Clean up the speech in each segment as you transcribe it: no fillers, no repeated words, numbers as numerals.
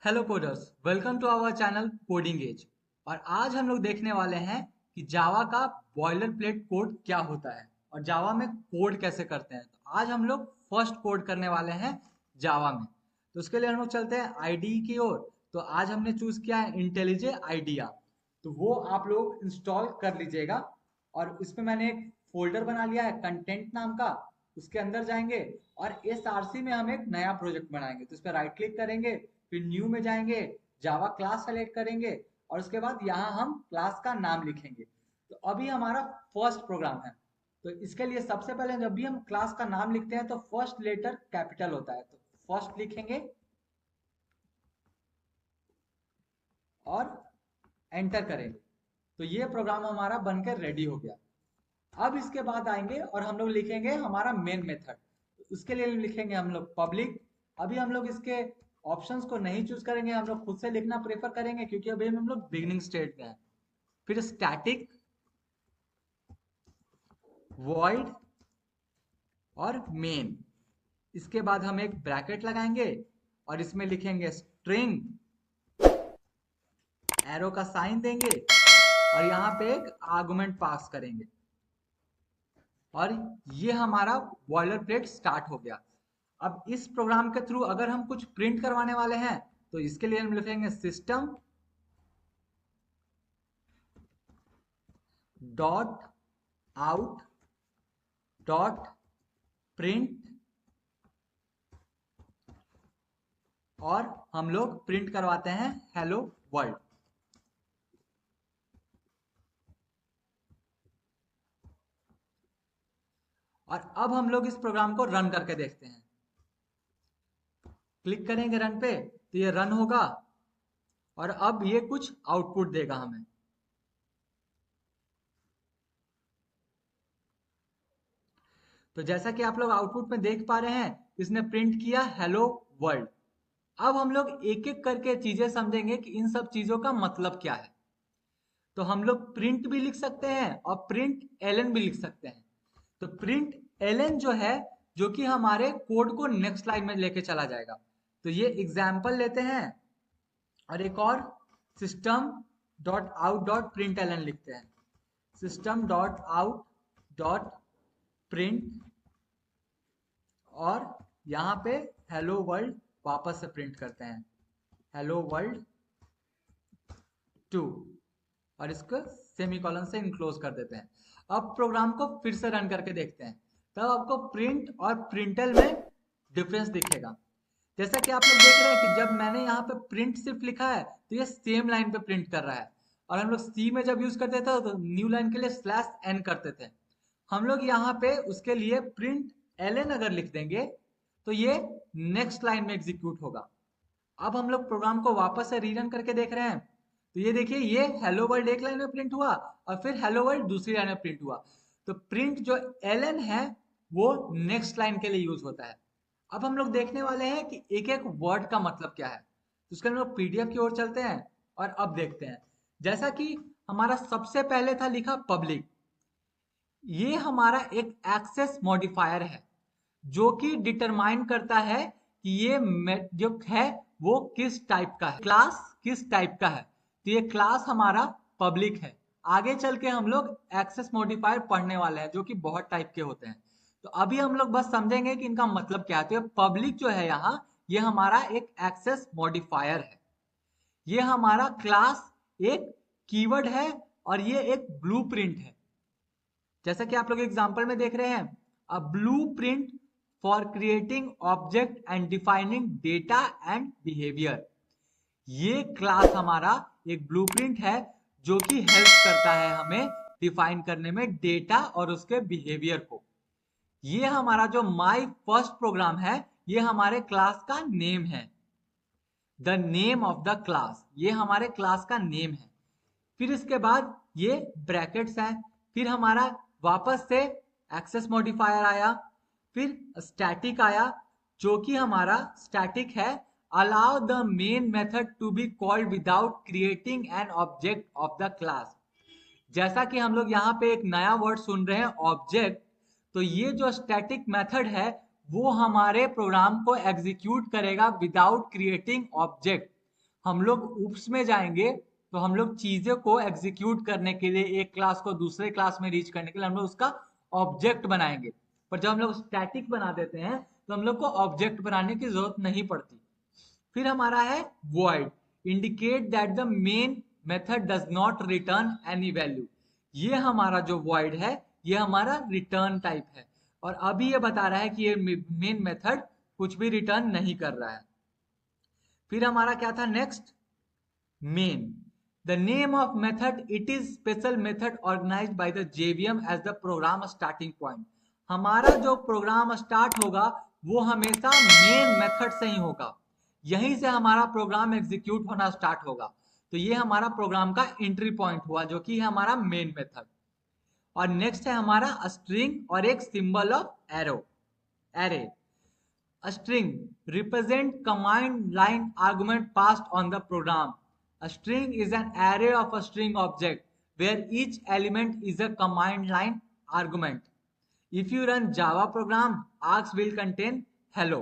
Hello coders, welcome to our channel coding age. और आज हम लोग देखने वाले हैं कि जावा का बॉयलर प्लेट कोड क्या होता है और जावा में कोड कैसे करते हैं। तो आज हम लोग फर्स्ट कोड करने वाले हैं जावा में। तो उसके लिए हम लोग चलते हैं आईडी की ओर। तो आज हमने चूज किया है इंटेलिजे आइडिया, तो वो आप लोग इंस्टॉल कर लीजिएगा। और इसमें मैंने एक फोल्डर बना लिया है कंटेंट नाम का। उसके अंदर जाएंगे और एसआरसी में हम एक नया प्रोजेक्ट बनाएंगे। तो इस पर राइट क्लिक करेंगे, फिर न्यू में जाएंगे, जावा क्लास सेलेक्ट करेंगे और उसके बाद यहाँ हम क्लास का नाम लिखेंगे। तो अभी हमारा फर्स्ट प्रोग्राम है। तो इसके लिए सबसे पहले जब भी हम क्लास का नाम लिखते हैं तो फर्स्ट लेटर कैपिटल होता है। तो फर्स्ट लिखेंगे और एंटर करेंगे। तो ये प्रोग्राम हमारा बनकर रेडी हो गया। अब इसके बाद आएंगे और हम लोग लिखेंगे हमारा मेन मेथड। उसके लिए लिखेंगे हम लोग पब्लिक। अभी हम लोग इसके ऑप्शंस को नहीं चूज करेंगे, हम लोग खुद से लिखना प्रेफर करेंगे क्योंकि अभी हम लोग बिगिनिंग स्टेट में हैं। फिर स्टैटिक वॉइड और मेन। इसके बाद हम एक ब्रैकेट लगाएंगे और इसमें लिखेंगे स्ट्रिंग, एरो का साइन देंगे और यहाँ पे एक आर्गुमेंट पास करेंगे। और ये हमारा बॉयलर प्लेट स्टार्ट हो गया। अब इस प्रोग्राम के थ्रू अगर हम कुछ प्रिंट करवाने वाले हैं तो इसके लिए हम लिखेंगे system dot out dot print और हम लोग प्रिंट करवाते हैं हेलो वर्ल्ड। और अब हम लोग इस प्रोग्राम को रन करके देखते हैं। क्लिक करेंगे रन पे तो ये रन होगा और अब ये कुछ आउटपुट देगा हमें। तो जैसा कि आप लोग आउटपुट में देख पा रहे हैं, इसने प्रिंट किया हेलो वर्ल्ड। अब हम लोग एक एक करके चीजें समझेंगे कि इन सब चीजों का मतलब क्या है। तो हम लोग प्रिंट भी लिख सकते हैं और प्रिंट एलन भी लिख सकते हैं। तो प्रिंट एलन जो है, जो कि हमारे कोड को नेक्स्ट लाइन में लेके चला जाएगा। तो ये एग्जाम्पल लेते हैं और एक और system dot out dot println लिखते हैं। System dot out dot print और यहाँ पे हेलो वर्ल्ड वापस से प्रिंट करते हैं, हेलो वर्ल्ड 2, और इसको सेमीकोलन से इनक्लोज कर देते हैं। अब प्रोग्राम को फिर से रन करके देखते हैं, तब आपको प्रिंट और प्रिंटल में डिफरेंस दिखेगा। जैसा कि आप लोग देख रहे हैं कि जब मैंने यहाँ पे प्रिंट सिर्फ लिखा है तो ये सेम लाइन पे प्रिंट कर रहा है। और हम लोग सी में जब यूज करते थे तो न्यू लाइन के लिए स्लैश एन करते थे। हम लोग यहाँ पे उसके लिए प्रिंट एल अगर लिख देंगे तो ये नेक्स्ट लाइन में एग्जीक्यूट होगा। अब हम लोग प्रोग्राम को वापस से रीरन करके देख रहे हैं। तो ये देखिए, ये हेलो वर्ल्ड एक लाइन में प्रिंट हुआ और फिर हेलो वर्ल्ड दूसरी लाइन में प्रिंट हुआ। तो प्रिंट जो एलन है वो नेक्स्ट लाइन के लिए यूज होता है। अब हम लोग देखने वाले हैं कि एक एक वर्ड का मतलब क्या है। तो उसके लिए हम लोग पीडीएफ की ओर चलते हैं और अब देखते हैं। जैसा कि हमारा सबसे पहले था लिखा पब्लिक, ये हमारा एक एक्सेस मॉडिफायर है जो कि डिटरमाइन करता है कि ये जो है वो किस टाइप का है, क्लास किस टाइप का है। तो ये क्लास हमारा पब्लिक है। आगे चल के हम लोग एक्सेस मॉडिफायर पढ़ने वाले हैं जो कि बहुत टाइप के होते हैं। तो अभी हम लोग बस समझेंगे कि इनका मतलब क्या है। तो ये पब्लिक जो है यहाँ, ये हमारा एक एक्सेस मॉडिफायर है। ये हमारा क्लास एक कीवर्ड है और ये एक ब्लूप्रिंट है। जैसा कि आप लोग एग्जांपल में देख रहे हैं, a blueprint for creating object and defining data and behaviour. ये क्लास हमारा एक ब्लूप्रिंट है जो कि हेल्प करता है हमें डिफाइन करने में डेटा और उसके बिहेवियर को। ये हमारा जो माय फर्स्ट प्रोग्राम है, ये हमारे क्लास का नेम है। The name of the class, ये हमारे क्लास का नेम है। फिर इसके बाद ये ब्रैकेट्स हैं। फिर हमारा वापस से एक्सेस मॉडिफायर आया, फिर स्टैटिक आया जो कि हमारा स्टैटिक है, allow the main method to be called without creating an object of the class. जैसा कि हम लोग यहाँ पे एक नया वर्ड सुन रहे हैं ऑब्जेक्ट, तो ये जो स्टैटिक मेथड है वो हमारे प्रोग्राम को एग्जीक्यूट करेगा विदाउट क्रिएटिंग ऑब्जेक्ट। हम लोग उप्स में जाएंगे तो हम लोग चीजें को एग्जीक्यूट करने के लिए एक क्लास को दूसरे क्लास में रीच करने के लिए हम लोग उसका ऑब्जेक्ट बनाएंगे। पर जब हम लोग स्टैटिक बना देते हैं तो हम लोग को ऑब्जेक्ट बनाने की जरूरत नहीं पड़ती। फिर हमारा है void, indicate that the main method does not return any value। ये हमारा जो void है ये हमारा रिटर्न टाइप है, और अभी ये बता रहा है कि ये मेन मेथड कुछ भी रिटर्न नहीं कर रहा है। फिर हमारा क्या था next, main. The name of method, it is special method organised by the JVM as the program starting point. हमारा जो प्रोग्राम स्टार्ट होगा वो हमेशा मेन मेथड से ही होगा, यहीं से हमारा प्रोग्राम एग्जीक्यूट होना स्टार्ट होगा। तो ये हमारा प्रोग्राम का एंट्री पॉइंट हुआ जो कि है हमारा मेन मेथड। और नेक्स्ट है हमारा स्ट्रिंग और एक symbol of arrow, array. A string represent command line argument passed on the program. A string is an array of a string object where each element is a command line argument. If you run Java program, args will contain hello।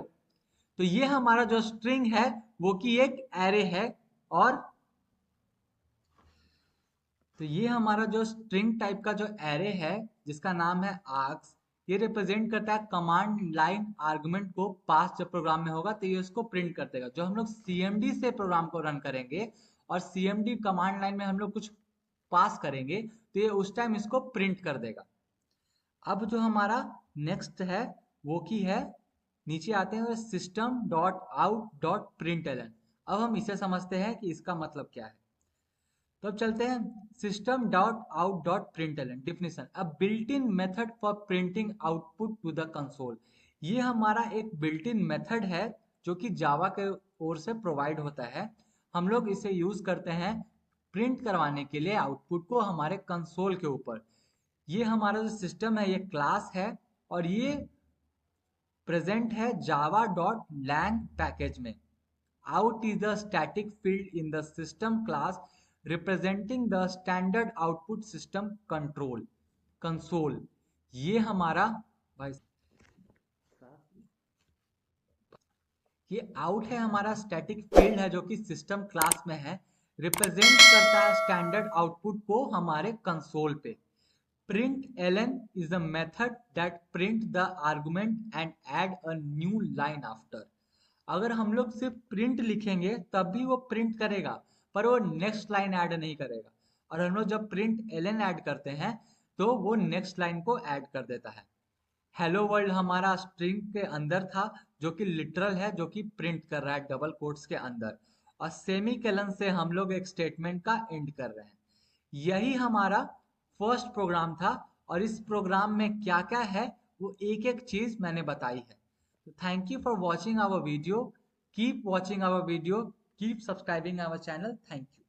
तो ये हमारा जो string है वो की एक array है, और तो ये हमारा जो स्ट्रिंग टाइप का जो एरे है जिसका नाम है आर्क्स, ये रिप्रेजेंट करता है कमांड लाइन आर्गुमेंट को पास जब प्रोग्राम में होगा तो ये उसको प्रिंट कर देगा। जो हम लोग सीएमडी से प्रोग्राम को रन करेंगे और सीएमडी कमांड लाइन में हम लोग कुछ पास करेंगे तो ये उस टाइम इसको प्रिंट कर देगा। अब जो हमारा नेक्स्ट है वो की है, नीचे आते हैं system dot out dot println. अब हम इसे समझते हैं कि इसका मतलब क्या है। तो अब चलते हैं system dot out dot println definition, a built in method for printing output to the console. ये हमारा एक बिल्ट इन मेथड है जो कि जावा के ओर से प्रोवाइड होता है। हम लोग इसे यूज करते हैं प्रिंट करवाने के लिए आउटपुट को हमारे कंसोल के ऊपर। ये हमारा जो सिस्टम है ये क्लास है, और ये प्रेजेंट है जावा डॉट लैंग पैकेज में। Out is the static field in the system class representing the standard output system control console। ये हमारा भाई, ये आउट है हमारा स्टैटिक फील्ड है जो कि सिस्टम क्लास में है, रिप्रेजेंट करता है स्टैंडर्ड आउटपुट को हमारे कंसोल पे। Println is a method that print the argument and add a new line after। अगर हम लोग सिर्फ प्रिंट लिखेंगे तब भी वो प्रिंट करेगा, पर वो नेक्स्ट लाइन ऐड नहीं करेगा। और हम लोग जब प्रिंट एलन ऐड करते हैं तो वो नेक्स्ट लाइन को ऐड कर देता है। हेलो वर्ल्ड हमारा स्ट्रिंग के अंदर था जो कि लिटरल है, जो कि प्रिंट कर रहा है डबल कोट्स के अंदर, और सेमी कलन से हम लोग एक स्टेटमेंट का एंड कर रहे हैं। यही हमारा फर्स्ट प्रोग्राम था, और इस प्रोग्राम में क्या क्या है वो एक एक चीज मैंने बताई है। So thank you for watching our video. Keep watching our video. Keep subscribing our channel. Thank you.